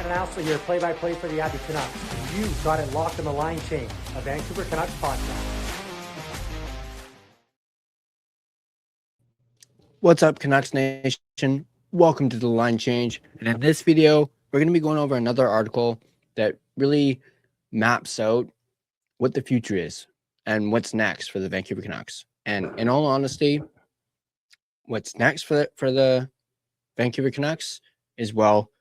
Announcer here, play-by-play for the Edmonton Canucks. You got it locked on the line change, a Vancouver Canucks podcast. What's up, Canucks Nation? Welcome to the line change. And in this video, we're going to be going over another article that really maps out what the future is and what's next for the Vancouver Canucks. And in all honesty, what's next for the Vancouver Canucks is, well,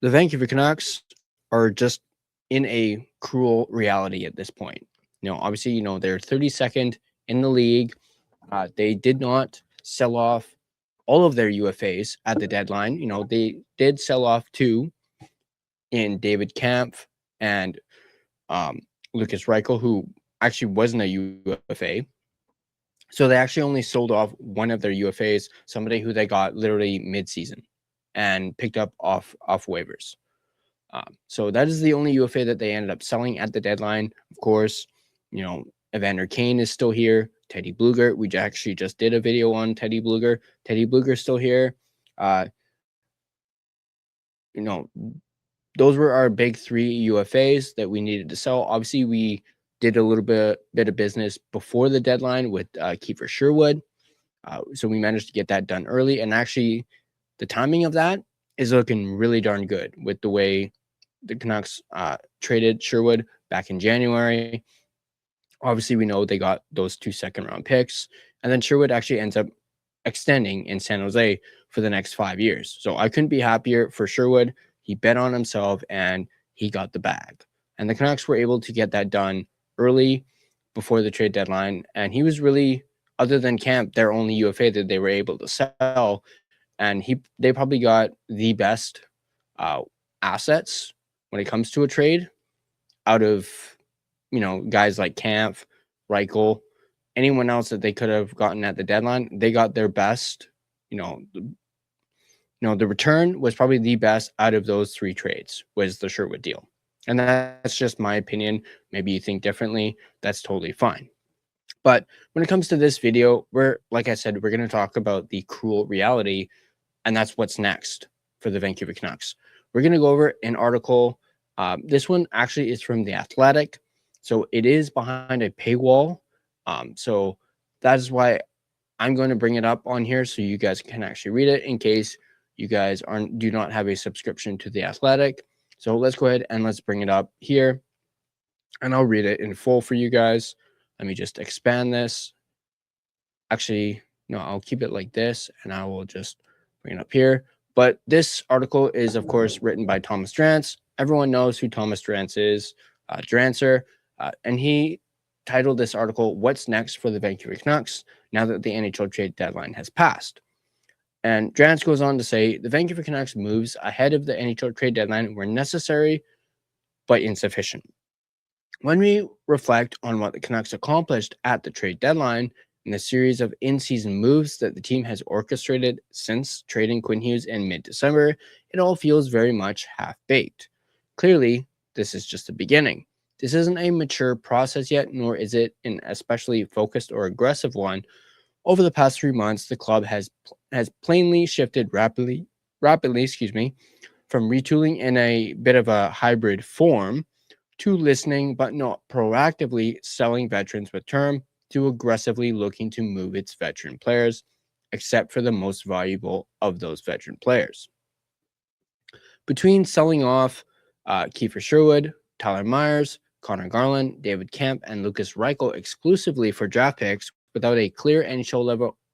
the Vancouver Canucks are just in a cruel reality at this point. Obviously, they're 32nd in the league. They did not sell off all of their UFAs at the deadline. They did sell off two in David Kampf and Lucas Reichel, who actually wasn't a UFA. So they actually only sold off one of their UFAs, somebody who they got literally mid-season and picked up off waivers. So that is the only UFA that they ended up selling at the deadline. Of course, Evander Kane is still here. Teddy Blueger, we actually just did a video on Teddy Blueger. Teddy Blueger's still here. Those were our big three UFAs that we needed to sell. Obviously, we did a little bit of business before the deadline with Kiefer Sherwood. So we managed to get that done early. And actually, the timing of that is looking really darn good with the way the Canucks traded Sherwood back in January. Obviously, we know they got those 2 second-round picks. And then Sherwood actually ends up extending in San Jose for the next 5 years. So I couldn't be happier for Sherwood. He bet on himself, and he got the bag. And the Canucks were able to get that done early before the trade deadline. And he was really, other than Camp, their only UFA that they were able to sell. And they probably got the best assets when it comes to a trade out of, guys like Camp, Reichel, anyone else that they could have gotten at the deadline. They got their best. The return was probably the best out of those three trades was the Sherwood deal. And that's just my opinion. Maybe you think differently. That's totally fine. But when it comes to this video, like I said, we're going to talk about the cruel reality, and that's what's next for the Vancouver Canucks. We're going to go over an article. This one actually is from The Athletic. So it is behind a paywall. So that is why I'm going to bring it up on here so you guys can actually read it in case you guys do not have a subscription to The Athletic. So let's go ahead and let's bring it up here. And I'll read it in full for you guys. Let me just expand this. Actually, no, I'll keep it like this, and I will just bring it up here. But this article is, of course, written by Thomas Drance. Everyone knows who Thomas Drance is, Drancer. And he titled this article, "What's Next for the Vancouver Canucks Now That the NHL Trade Deadline Has Passed?" And Drance goes on to say, the Vancouver Canucks moves ahead of the NHL trade deadline were necessary, but insufficient. When we reflect on what the Canucks accomplished at the trade deadline and the series of in-season moves that the team has orchestrated since trading Quinn Hughes in mid-December, it all feels very much half-baked. Clearly, this is just the beginning. This isn't a mature process yet, nor is it an especially focused or aggressive one. Over the past 3 months, the club has plainly shifted rapidly, from retooling in a bit of a hybrid form to listening but not proactively selling veterans with term to aggressively looking to move its veteran players, except for the most valuable of those veteran players. Between selling off Kiefer Sherwood, Tyler Myers, Connor Garland, David Kampf, and Lucas Reichel exclusively for draft picks without a clear NHL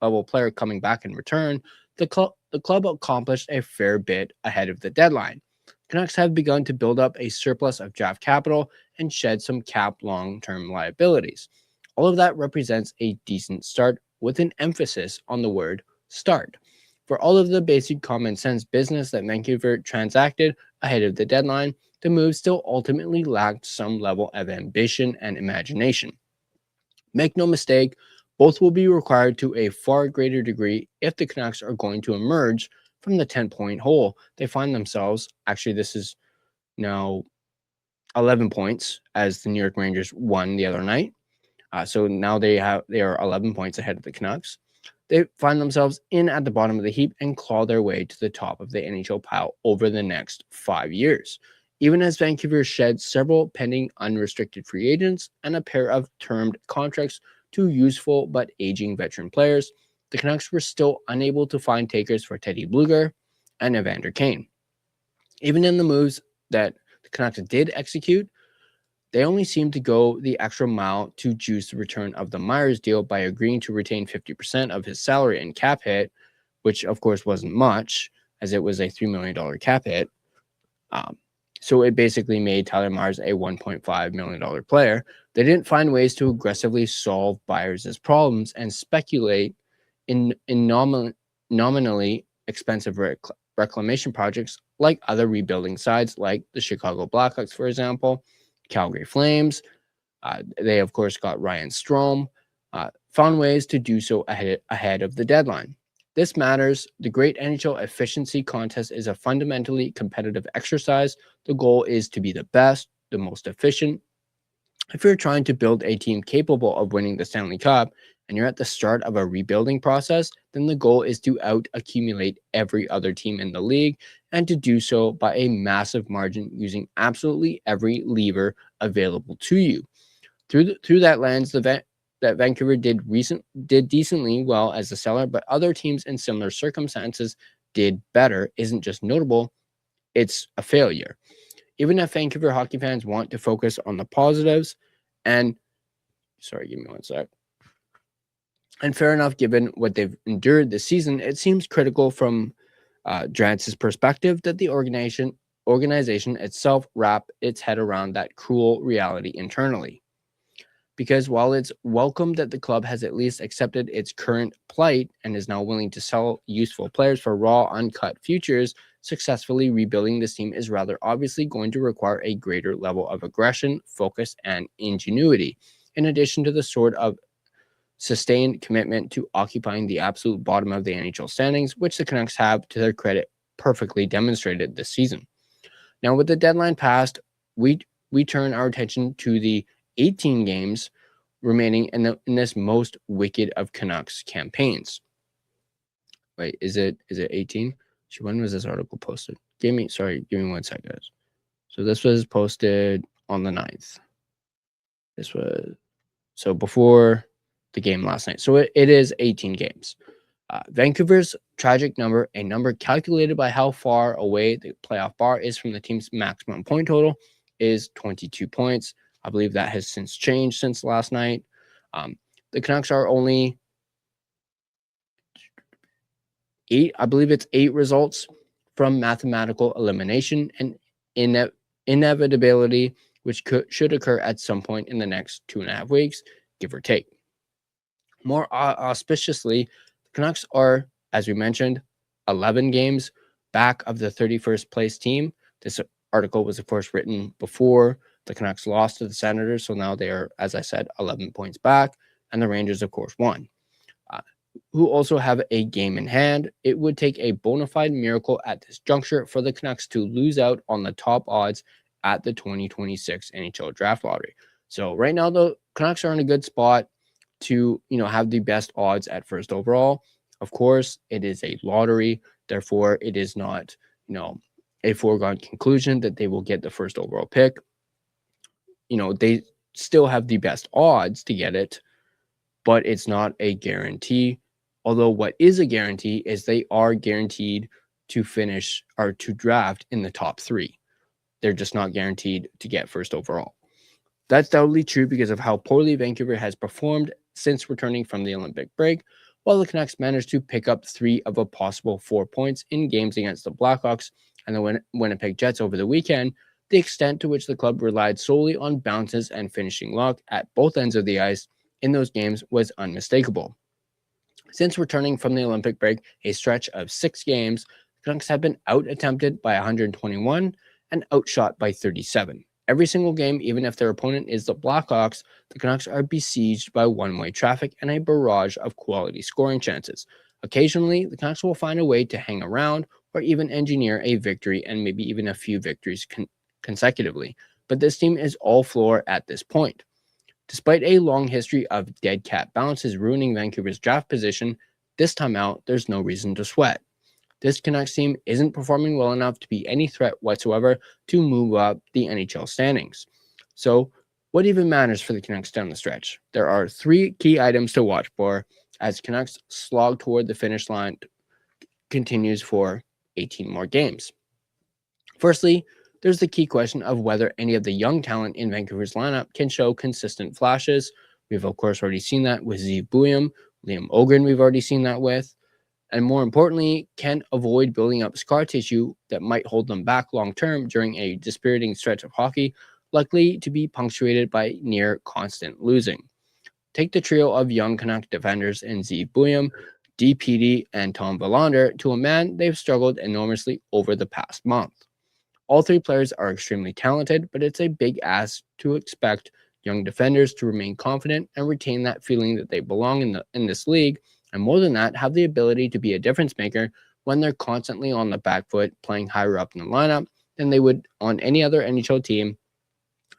level player coming back in return, the club accomplished a fair bit ahead of the deadline. Canucks have begun to build up a surplus of draft capital and shed some cap long-term liabilities. All of that represents a decent start with an emphasis on the word start. For all of the basic common sense business that Vancouver transacted ahead of the deadline, the move still ultimately lacked some level of ambition and imagination. Make no mistake, both will be required to a far greater degree if the Canucks are going to emerge from the 10-point hole they find themselves. Actually, this is now 11 points as the New York Rangers won the other night. So now they are 11 points ahead of the Canucks. they find themselves in at the bottom of the heap and claw their way to the top of the NHL pile over the next 5 years. Even as Vancouver shed several pending unrestricted free agents and a pair of termed contracts to useful but aging veteran players, the Canucks were still unable to find takers for Teddy Blueger and Evander Kane. Even in the moves that the Canucks did execute, they only seemed to go the extra mile to juice the return of the Myers deal by agreeing to retain 50% of his salary and cap hit, which of course wasn't much, as it was a $3 million cap hit. So it basically made Tyler Myers a $1.5 million player. They didn't find ways to aggressively solve Byers' problems and speculate in nominally expensive reclamation projects like other rebuilding sides, like the Chicago Blackhawks, for example, Calgary Flames. They, of course, got Ryan Strome, found ways to do so ahead of the deadline. This matters. The great NHL efficiency contest is a fundamentally competitive exercise. The goal is to be the best, the most efficient. If you're trying to build a team capable of winning the Stanley Cup and you're at the start of a rebuilding process, then the goal is to out-accumulate every other team in the league and to do so by a massive margin using absolutely every lever available to you. Through that lens, that Vancouver did decently well as a seller, but other teams in similar circumstances did better isn't just notable, it's a failure. Even if Vancouver hockey fans want to focus on the positives, and sorry, give me one sec. And fair enough, given what they've endured this season, it seems critical from Drance's perspective that the organization itself wrap its head around that cruel reality internally. Because while it's welcome that the club has at least accepted its current plight and is now willing to sell useful players for raw, uncut futures, successfully rebuilding this team is rather obviously going to require a greater level of aggression, focus, and ingenuity, in addition to the sort of sustained commitment to occupying the absolute bottom of the NHL standings, which the Canucks have, to their credit, perfectly demonstrated this season. Now, with the deadline passed, we turn our attention to the 18 games remaining in this most wicked of Canucks campaigns. Wait, is it 18? When was this article posted? Give me 1 second, guys. So this was posted on the 9th. This was so before the game last night. So it is 18 games. Vancouver's tragic number, a number calculated by how far away the playoff bar is from the team's maximum point total, is 22 points. I believe that has since changed since last night. The Canucks are only 8, I believe it's 8 results from mathematical elimination and inevitability, which should occur at some point in the next 2.5 weeks, give or take. More auspiciously, the Canucks are, as we mentioned, 11 games back of the 31st place team. This article was, of course, written before the Canucks lost to the Senators, so now they are, as I said, 11 points back, and the Rangers, of course, won. Who also have a game in hand. It would take a bona fide miracle at this juncture for the Canucks to lose out on the top odds at the 2026 NHL Draft Lottery. So right now, the Canucks are in a good spot to, have the best odds at first overall. Of course, it is a lottery, therefore it is not, a foregone conclusion that they will get the first overall pick. They still have the best odds to get it, but it's not a guarantee. Although what is a guarantee is they are guaranteed to finish or to draft in the top 3. They're just not guaranteed to get first overall. That's doubly true because of how poorly Vancouver has performed since returning from the Olympic break, while the Canucks managed to pick up 3 of a possible 4 points in games against the Blackhawks and the Winnipeg Jets over the weekend. The extent to which the club relied solely on bounces and finishing luck at both ends of the ice in those games was unmistakable. Since returning from the Olympic break, a stretch of 6 games, the Canucks have been out-attempted by 121 and outshot by 37. Every single game, even if their opponent is the Blackhawks, the Canucks are besieged by one-way traffic and a barrage of quality scoring chances. Occasionally, the Canucks will find a way to hang around or even engineer a victory and maybe even a few victories consecutively. But this team is all floor at this point. Despite a long history of dead cat bounces ruining Vancouver's draft position, this time out, there's no reason to sweat. This Canucks team isn't performing well enough to be any threat whatsoever to move up the NHL standings. So what even matters for the Canucks down the stretch? There are 3 key items to watch for as Canucks slog toward the finish line continues for 18 more games. Firstly, there's the key question of whether any of the young talent in Vancouver's lineup can show consistent flashes. We've, of course, already seen that with Zeev Buium, Liam Ogren, we've already seen that with. And more importantly, can avoid building up scar tissue that might hold them back long-term during a dispiriting stretch of hockey, likely to be punctuated by near constant losing. Take the trio of young Canuck defenders in Zeev Buium, DPD, and Tom Willander to a man they've struggled enormously over the past month. All 3 players are extremely talented, but it's a big ask to expect young defenders to remain confident and retain that feeling that they belong in this league, and more than that, have the ability to be a difference maker when they're constantly on the back foot playing higher up in the lineup than they would on any other NHL team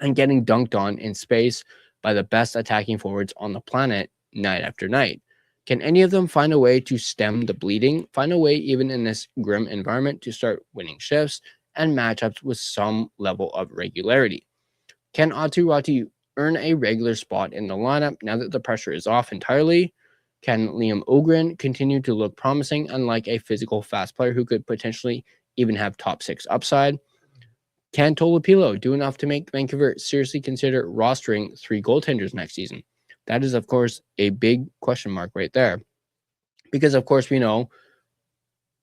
and getting dunked on in space by the best attacking forwards on the planet night after night. Can any of them find a way to stem the bleeding, find a way even in this grim environment to start winning shifts and matchups with some level of regularity? Can Aatu Räty earn a regular spot in the lineup now that the pressure is off entirely? Can Liam Ogren continue to look promising and like a physical fast player who could potentially even have top 6 upside? Can Tolopilo do enough to make Vancouver seriously consider rostering 3 goaltenders next season? That is, of course, a big question mark right there. Because, of course, we know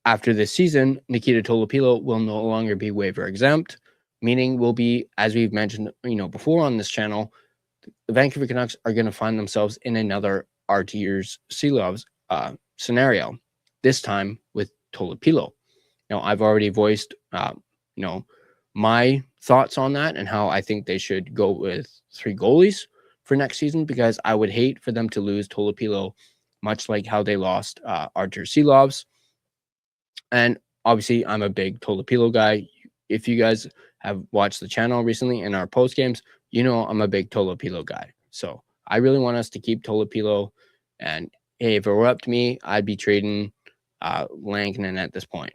after this season, Nikita Tolopilo will no longer be waiver exempt, meaning will be, as we've mentioned, before on this channel, the Vancouver Canucks are going to find themselves in another Arturs Silovs scenario, this time with Tolopilo. Now, I've already voiced, my thoughts on that and how I think they should go with 3 goalies for next season, because I would hate for them to lose Tolopilo, much like how they lost Arturs Silovs. And obviously, I'm a big Tolopilo guy. If you guys have watched the channel recently in our post games, I'm a big Tolopilo guy. So I really want us to keep Tolopilo. And hey, if it were up to me, I'd be trading Lankinen at this point.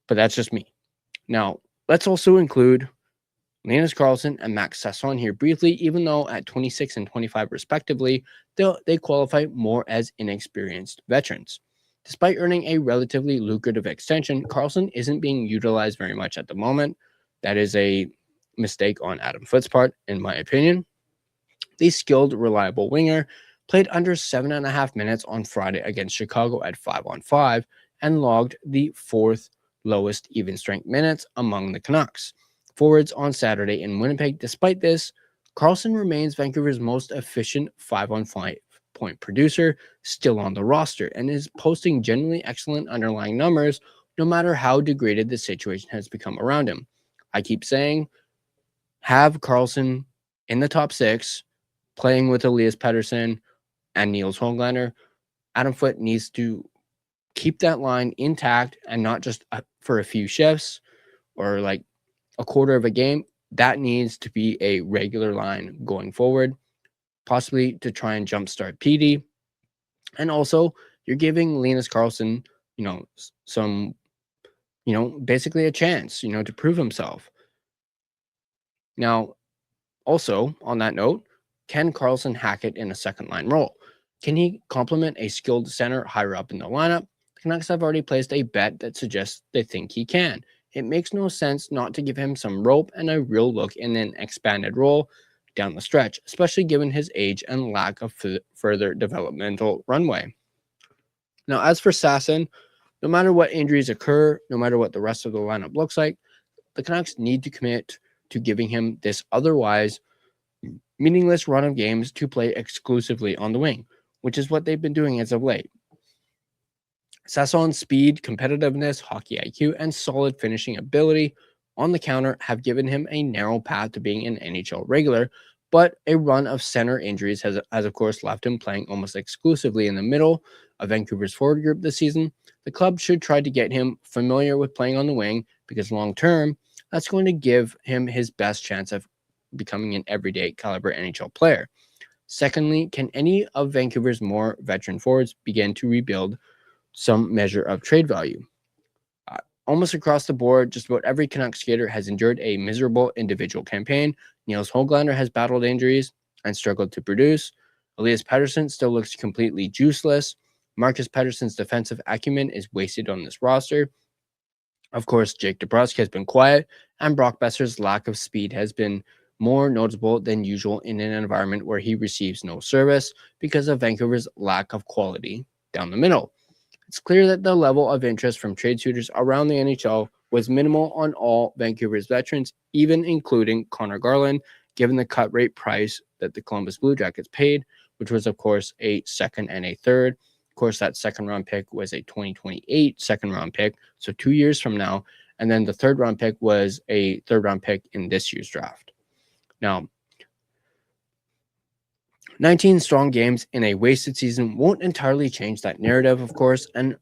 But that's just me. Now, let's also include Linus Karlsson and Max Sasson here briefly, even though at 26 and 25 respectively, they qualify more as inexperienced veterans. Despite earning a relatively lucrative extension, Karlsson isn't being utilized very much at the moment. That is a mistake on Adam Foote's part, in my opinion. The skilled, reliable winger played under 7.5 minutes on Friday against Chicago at 5-on-5 and logged the 4th lowest even strength minutes among the Canucks forwards on Saturday in Winnipeg. Despite this, Karlsson remains Vancouver's most efficient 5-on-5 point producer still on the roster and is posting genuinely excellent underlying numbers no matter how degraded the situation has become around him. I keep saying, have Karlsson in the top 6, playing with Elias Pettersson and Niels Höglander. Adam Foote needs to keep that line intact and not just for a few shifts or like a quarter of a game. That needs to be a regular line going forward, possibly to try and jumpstart PD. And also, you're giving Linus Karlsson, some, basically a chance, to prove himself. Now, also, on that note, can Karlsson hack it in a second line role? Can he complement a skilled center higher up in the lineup? The Canucks have already placed a bet that suggests they think he can. It makes no sense not to give him some rope and a real look in an expanded role down the stretch, especially given his age and lack of further developmental runway. Now, as for Sasson, no matter what injuries occur, no matter what the rest of the lineup looks like, the Canucks need to commit to giving him this otherwise meaningless run of games to play exclusively on the wing, which is what they've been doing as of late. Sasson's speed, competitiveness, hockey IQ, and solid finishing ability on the counter have given him a narrow path to being an NHL regular, but a run of center injuries has of course left him playing almost exclusively in the middle of Vancouver's forward group this season. The club should try to get him familiar with playing on the wing because long term, that's going to give him his best chance of becoming an everyday caliber NHL player. Secondly, can any of Vancouver's more veteran forwards begin to rebuild some measure of trade value? Almost across the board, just about every Canucks skater has endured a miserable individual campaign. Niels Höglander has battled injuries and struggled to produce. Elias Pettersson still looks completely juiceless. Marcus Pettersson's defensive acumen is wasted on this roster. Of course, Jake DeBrusk has been quiet, and Brock Besser's lack of speed has been more noticeable than usual in an environment where he receives no service because of Vancouver's lack of quality down the middle. It's clear that the level of interest from trade suitors around the NHL was minimal on all Vancouver's veterans, even including Connor Garland, given the cut rate price that the Columbus Blue Jackets paid, which was, of course, a second and a third. Of course, that second-round pick was a 2028 second-round pick, so 2 years from now. And then the third-round pick was a third-round pick in this year's draft. Now, 19 strong games in a wasted season won't entirely change that narrative, of course, and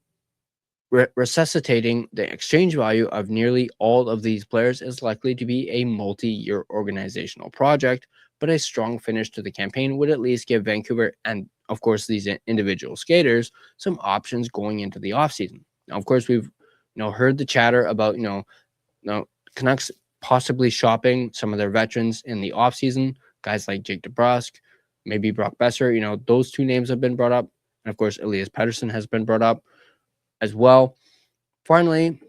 resuscitating the exchange value of nearly all of these players is likely to be a multi-year organizational project, but a strong finish to the campaign would at least give Vancouver and, of course, these individual skaters some options going into the offseason. Now, of course, we've heard the chatter about Canucks possibly shopping some of their veterans in the offseason, guys like Jake DeBrusk, maybe Brock Besser. Those two names have been brought up. And, of course, Elias Pettersson has been brought up as well. Finally,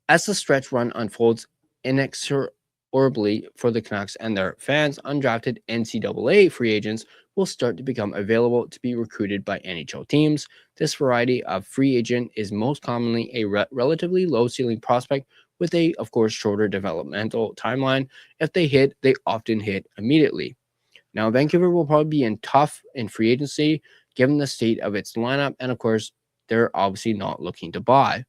as the stretch run unfolds inexorably for the Canucks and their fans, undrafted NCAA free agents will start to become available to be recruited by NHL teams. This variety of free agent is most commonly a relatively low ceiling prospect with a, of course, shorter developmental timeline. If they hit, they often hit immediately. Now, Vancouver will probably be in tough in free agency given the state of its lineup, and of course, they're obviously not looking to buy.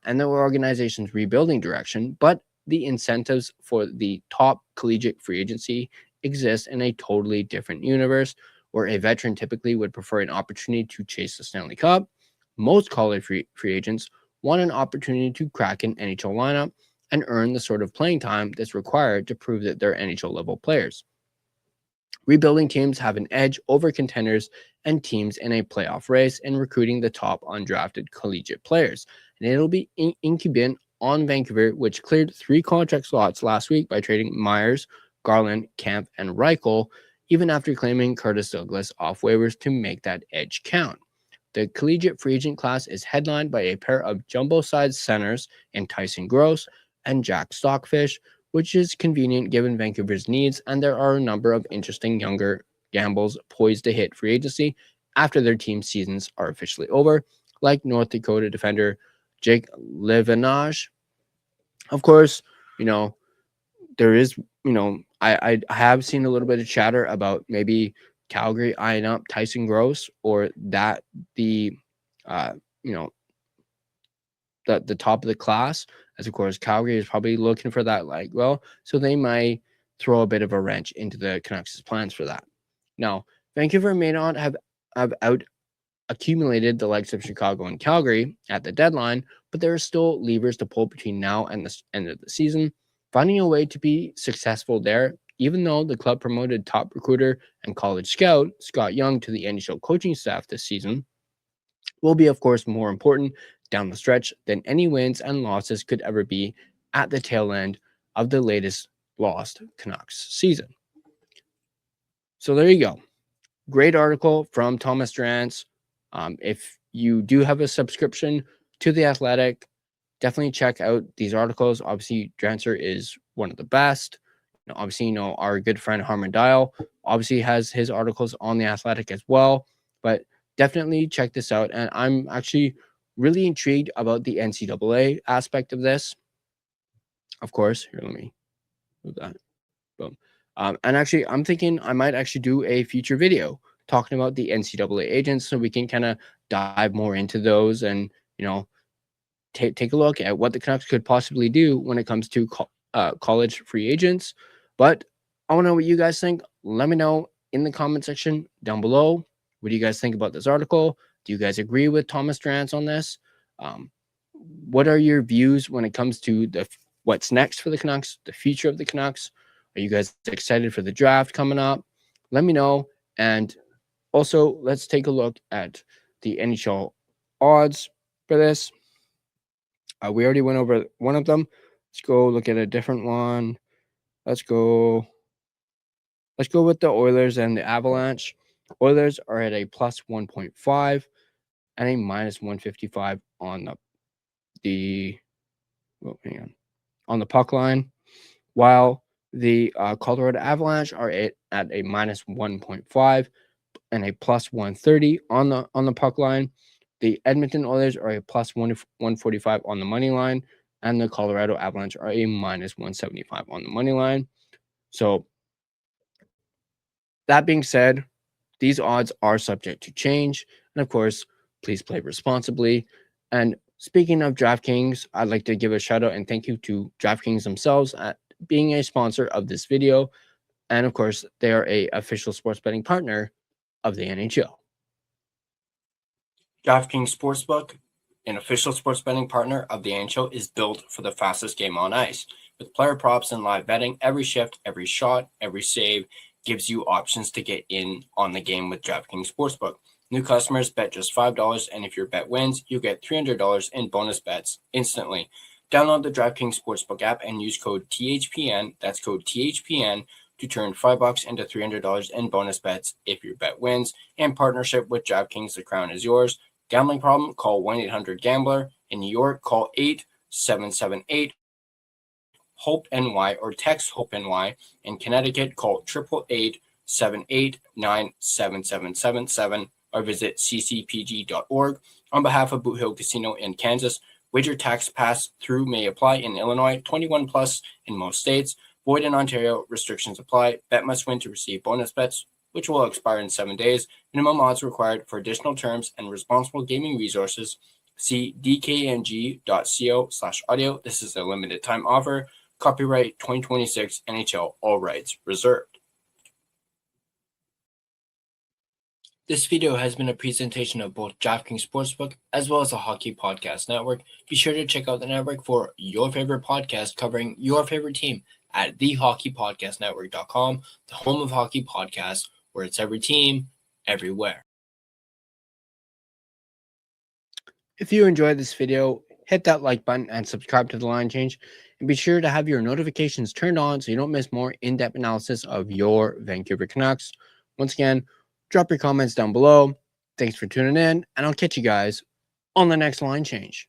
And the organization's rebuilding direction, but the incentives for the top collegiate free agency exist in a totally different universe where a veteran typically would prefer an opportunity to chase the Stanley Cup. Most college free agents want an opportunity to crack an NHL lineup and earn the sort of playing time that's required to prove that they're NHL level players. Rebuilding teams have an edge over contenders and teams in a playoff race in recruiting the top undrafted collegiate players. And it'll be incumbent on Vancouver, which cleared 3 contract slots last week by trading Myers, Garland, Camp, and Reichel, even after claiming Curtis Douglas off waivers to make that edge count. The collegiate free agent class is headlined by a pair of jumbo-sized centers in Tyson Gross and Jack Stockfish, which is convenient given Vancouver's needs, and there are a number of interesting younger gambles poised to hit free agency after their team seasons are officially over, like North Dakota defender Jake Levenage. Of course, there is, I have seen a little bit of chatter about maybe Calgary eyeing up Tyson Gross, or that the top of the class, as of course Calgary is probably looking for that, so they might throw a bit of a wrench into the Canucks' plans for that. Now, Vancouver may not have out accumulated the likes of Chicago and Calgary at the deadline, but there are still levers to pull between now and the end of the season. Finding a way to be successful there, even though the club promoted top recruiter and college scout Scott Young to the NHL coaching staff this season, will be, of course, more important down the stretch than any wins and losses could ever be at the tail end of the latest lost Canucks season. So there you go. Great article from Thomas Drance. If you do have a subscription to The Athletic, definitely check out these articles. Obviously, Drancer is one of the best. Obviously, our good friend Harman Dial obviously has his articles on The Athletic as well. But definitely check this out. And I'm actually really intrigued about the NCAA aspect of this. Of course, here, let me move that. Boom. And actually, I'm thinking I might actually do a future video talking about the NCAA agents, so we can kind of dive more into those and, take a look at what the Canucks could possibly do when it comes to college free agents. But I want to know what you guys think. Let me know in the comment section down below. What do you guys think about this article? Do you guys agree with Thomas Drance on this? What are your views when it comes to what's next for the Canucks, the future of the Canucks? Are you guys excited for the draft coming up? Let me know. And also, let's take a look at the NHL odds for this. We already went over one of them. Let's go look at a different one. Let's go with the Oilers and the Avalanche. Oilers are at a plus 1.5 and a minus 155 on on the puck line, while the Colorado Avalanche are at a minus 1.5 and a plus 130 on the puck line. The Edmonton Oilers are a plus 145 on the money line, and the Colorado Avalanche are a minus 175 on the money line. So that being said, these odds are subject to change. And of course, please play responsibly. And speaking of DraftKings, I'd like to give a shout out and thank you to DraftKings themselves at being a sponsor of this video. And of course, they are an official sports betting partner of the NHL. DraftKings Sportsbook, an official sports betting partner of the NHL, is built for the fastest game on ice. With player props and live betting, every shift, every shot, every save gives you options to get in on the game with DraftKings Sportsbook. New customers bet just $5, and if your bet wins, you get $300 in bonus bets instantly. Download the DraftKings Sportsbook app and use code THPN, that's code THPN, to turn $5 into $300 in bonus bets if your bet wins. In partnership with DraftKings, the crown is yours. Gambling problem? Call 1-800-GAMBLER. In New York, call 877-8-HOPE-NY or text HOPE-NY. In Connecticut, call 888-789-7777 or visit ccpg.org. On behalf of Boot Hill Casino in Kansas, wager tax pass-through may apply in Illinois, 21 plus in most states. Void in Ontario, restrictions apply. Bet must win to receive bonus bets, which will expire in 7 days. Minimum odds required. For additional terms and responsible gaming resources, see dkng.co/audio. This is a limited time offer. Copyright 2026 NHL, all rights reserved. This video has been a presentation of both DraftKings Sportsbook as well as the Hockey Podcast Network. Be sure to check out the network for your favorite podcast covering your favorite team at thehockeypodcastnetwork.com, the home of hockey podcasts, where it's every team, everywhere. If you enjoyed this video, hit that like button and subscribe to The Line Change. And be sure to have your notifications turned on so you don't miss more in-depth analysis of your Vancouver Canucks. Once again, drop your comments down below. Thanks for tuning in, and I'll catch you guys on the next Line Change.